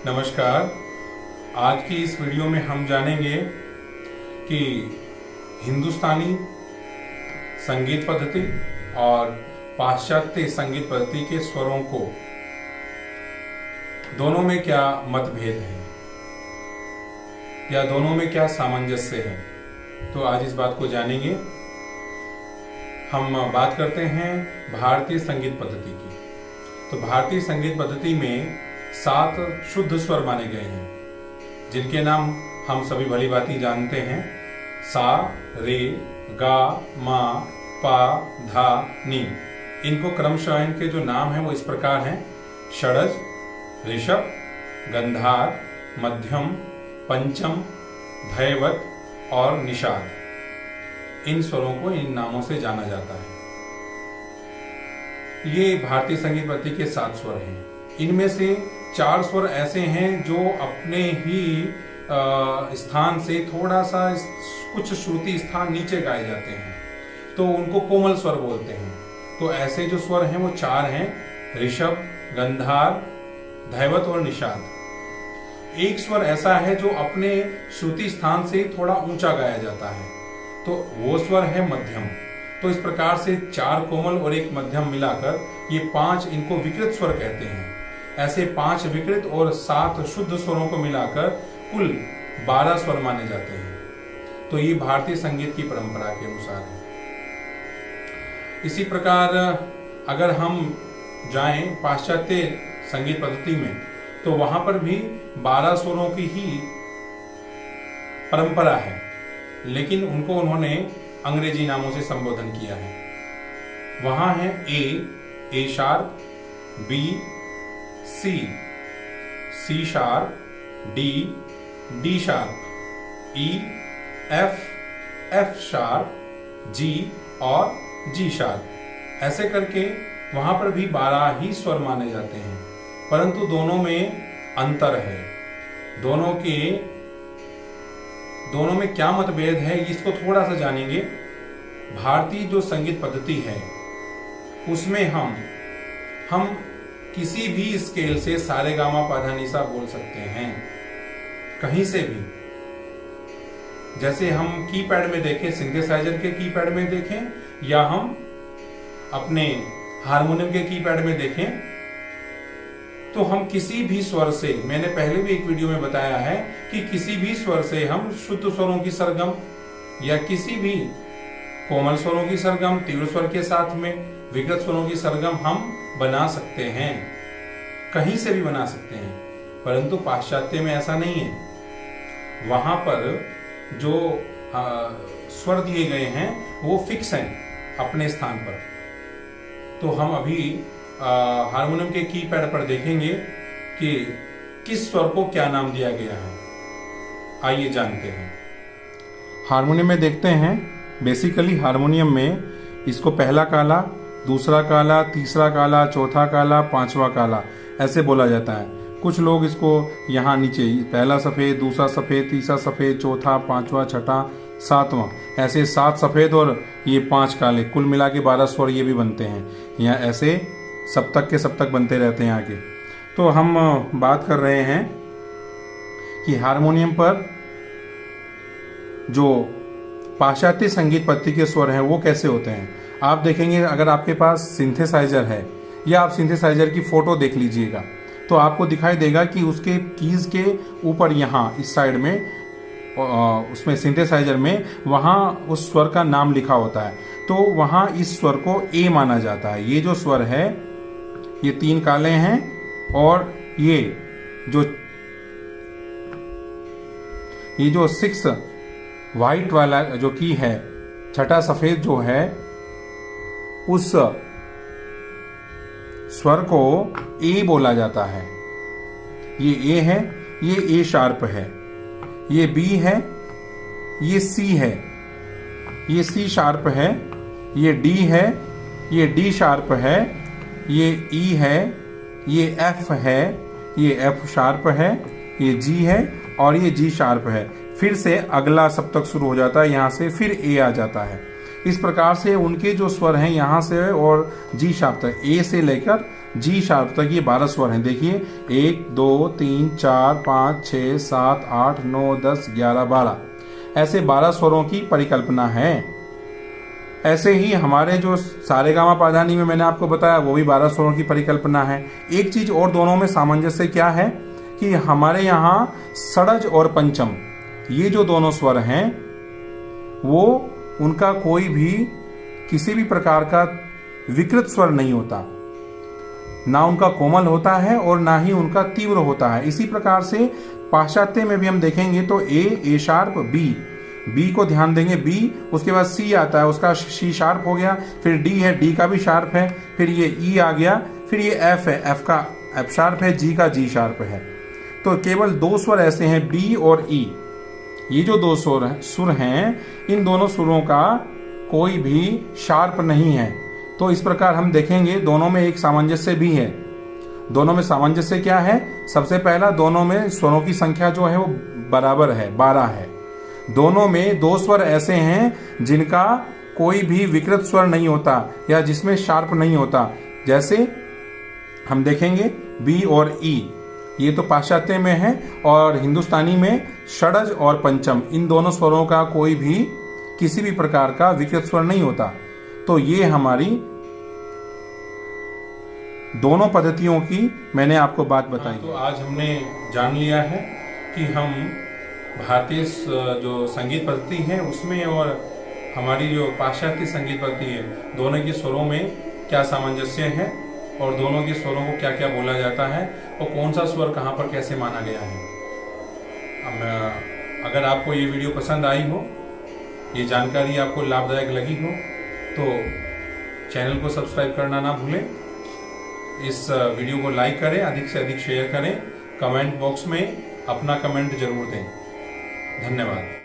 नमस्कार। आज की इस वीडियो में हम जानेंगे कि हिंदुस्तानी संगीत पद्धति और पाश्चात्य संगीत पद्धति के स्वरों को दोनों में क्या मतभेद है या दोनों में क्या सामंजस्य है। तो आज इस बात को जानेंगे। हम बात करते हैं भारतीय संगीत पद्धति की। तो भारतीय संगीत पद्धति में 7 शुद्ध स्वर माने गए हैं, जिनके नाम हम सभी भली भांति जानते हैं। सा, रे, गा, मा, पा, धा, नी। इनको क्रमशः इनके जो नाम हैं वो इस प्रकार हैं: षडज, ऋषभ, गंधार, मध्यम, पंचम, धैवत और निषाद। इन स्वरों को इन नामों से जाना जाता है। ये भारतीय संगीत पद्धति के 7 स्वर हैं। इनमें से 4 स्वर ऐसे हैं जो अपने ही स्थान से थोड़ा सा कुछ श्रुति स्थान नीचे गाए जाते हैं, तो उनको कोमल स्वर बोलते हैं। तो ऐसे जो स्वर हैं वो 4 हैं: ऋषभ, गंधार, धैवत और निषाद। एक स्वर ऐसा है जो अपने श्रुति स्थान से थोड़ा ऊंचा गाया जाता है, तो वो स्वर है मध्यम। तो इस प्रकार से 4 कोमल और 1 मध्यम मिलाकर ये 5, इनको विकृत स्वर कहते हैं। ऐसे 5 विकृत और 7 शुद्ध स्वरों को मिलाकर कुल 12 स्वर माने जाते हैं। तो ये भारतीय संगीत की परंपरा के अनुसार है। इसी प्रकार अगर हम जाएं पाश्चात्य संगीत पद्धति में, तो वहां पर भी 12 स्वरों की ही परंपरा है, लेकिन उनको उन्होंने अंग्रेजी नामों से संबोधन किया है। वहां है A sharp, B, C sharp, D sharp, E, F sharp, G और जी शार्प। ऐसे करके वहां पर भी 12 ही स्वर माने जाते हैं, परंतु दोनों में अंतर है। दोनों में क्या मतभेद है, इसको थोड़ा सा जानेंगे। भारतीय जो संगीत पद्धति है उसमें हम किसी भी स्केल से सारे गामा पाधा निसा बोल सकते हैं, कहीं से भी। जैसे हम कीपैड में देखें, सिंथेसाइजर के कीपैड में देखें, या हम अपने हारमोनियम के कीपैड में देखें, तो हम किसी भी स्वर से, मैंने पहले भी एक वीडियो में बताया है कि किसी भी स्वर से हम शुद्ध स्वरों की सरगम या किसी भी कोमल स्वरों की सरगम, तीव्र स्वर के साथ में विकृत स्वरों की सरगम हम बना सकते हैं, कहीं से भी बना सकते हैं। परंतु पाश्चात्य में ऐसा नहीं है। वहां पर जो स्वर दिए गए हैं वो फिक्स हैं अपने स्थान पर। तो हम अभी हारमोनियम के कीपैड पर देखेंगे कि किस स्वर को क्या नाम दिया गया है। आइए जानते हैं। हारमोनियम में देखते हैं, बेसिकली हारमोनियम में इसको पहला काला, दूसरा काला, तीसरा काला, चौथा काला, 5वां काला ऐसे बोला जाता है। कुछ लोग इसको यहाँ नीचे पहला सफेद, दूसरा सफेद, तीसरा सफेद, चौथा, 5वां, छठा, 7वां, ऐसे 7 सफेद और ये 5 काले, कुल मिला के 12 स्वर ये भी बनते हैं। यहाँ ऐसे सप्तक के सप्तक बनते रहते हैं आगे। तो हम बात कर रहे हैं कि हारमोनियम पर जो पाश्चात्य संगीत पद्धति के स्वर हैं वो कैसे होते हैं। आप देखेंगे, अगर आपके पास सिंथेसाइजर है या आप सिंथेसाइजर की फोटो देख लीजिएगा, तो आपको दिखाई देगा कि उसके कीज के ऊपर यहाँ इस साइड में, उसमें सिंथेसाइजर में वहाँ उस स्वर का नाम लिखा होता है। तो वहाँ इस स्वर को ए माना जाता है। ये जो स्वर है ये 3 काले हैं, और ये जो 6 व्हाइट वाला जो की है, छठा सफेद जो है, उस स्वर को ए बोला जाता है। ये ए है, ये ए शार्प है, ये बी है, ये सी है, ये सी शार्प है, ये डी है, ये डी शार्प है, ये ई है, ये एफ है, ये एफ शार्प है, ये जी है और ये जी शार्प है। फिर से अगला सप्तक शुरू हो जाता है, यहाँ से फिर ए आ जाता है। इस प्रकार से उनके जो स्वर हैं यहाँ से और जी शार्प तक, ए से लेकर जी शार्प तक ये 12 स्वर हैं। देखिए 1 2 3 4 5 6 7 8 9 10 11 12 ऐसे 12 स्वरों की परिकल्पना है। ऐसे ही हमारे जो सारेगामा पाधानी में मैंने आपको बताया वो भी 12 स्वरों की परिकल्पना है। एक चीज और दोनों में सामंजस्य क्या है कि हमारे यहाँ षडज और पंचम ये जो दोनों स्वर हैं वो उनका कोई भी किसी भी प्रकार का विकृत स्वर नहीं होता, ना उनका कोमल होता है और ना ही उनका तीव्र होता है। इसी प्रकार से पाश्चात्य में भी हम देखेंगे तो ए शार्प, बी को ध्यान देंगे, बी, उसके बाद सी आता है, उसका सी शार्प हो गया, फिर डी है, डी का भी शार्प है, फिर ये ई आ गया, फिर ये एफ है, एफ का एफ शार्प है, जी का जी शार्प है। तो केवल 2 स्वर ऐसे हैं डी और ई, ये जो 2 सुर हैं इन दोनों सुरों का कोई भी शार्प नहीं है। तो इस प्रकार हम देखेंगे दोनों में एक सामंजस्य भी है। दोनों में सामंजस्य क्या है? सबसे पहला, दोनों में स्वरों की संख्या जो है वो बराबर है, 12 है। दोनों में 2 स्वर ऐसे हैं जिनका कोई भी विकृत स्वर नहीं होता या जिसमें शार्प नहीं होता। जैसे हम देखेंगे बी और ई, ये तो पाश्चात्य में है, और हिंदुस्तानी में षडज और पंचम, इन दोनों स्वरों का कोई भी किसी भी प्रकार का विकृत स्वर नहीं होता। तो ये हमारी दोनों पद्धतियों की मैंने आपको बात बताई। तो आज हमने जान लिया है कि हम भारतीय जो संगीत पद्धति है उसमें और हमारी जो पाश्चात्य संगीत पद्धति है दोनों के स्वरों में क्या सामंजस्य है और दोनों के स्वरों को क्या क्या बोला जाता है और कौन सा स्वर कहाँ पर कैसे माना गया है। अगर आपको ये वीडियो पसंद आई हो, ये जानकारी आपको लाभदायक लगी हो, तो चैनल को सब्सक्राइब करना ना भूलें। इस वीडियो को लाइक करें, अधिक से अधिक शेयर करें, कमेंट बॉक्स में अपना कमेंट जरूर दें। धन्यवाद।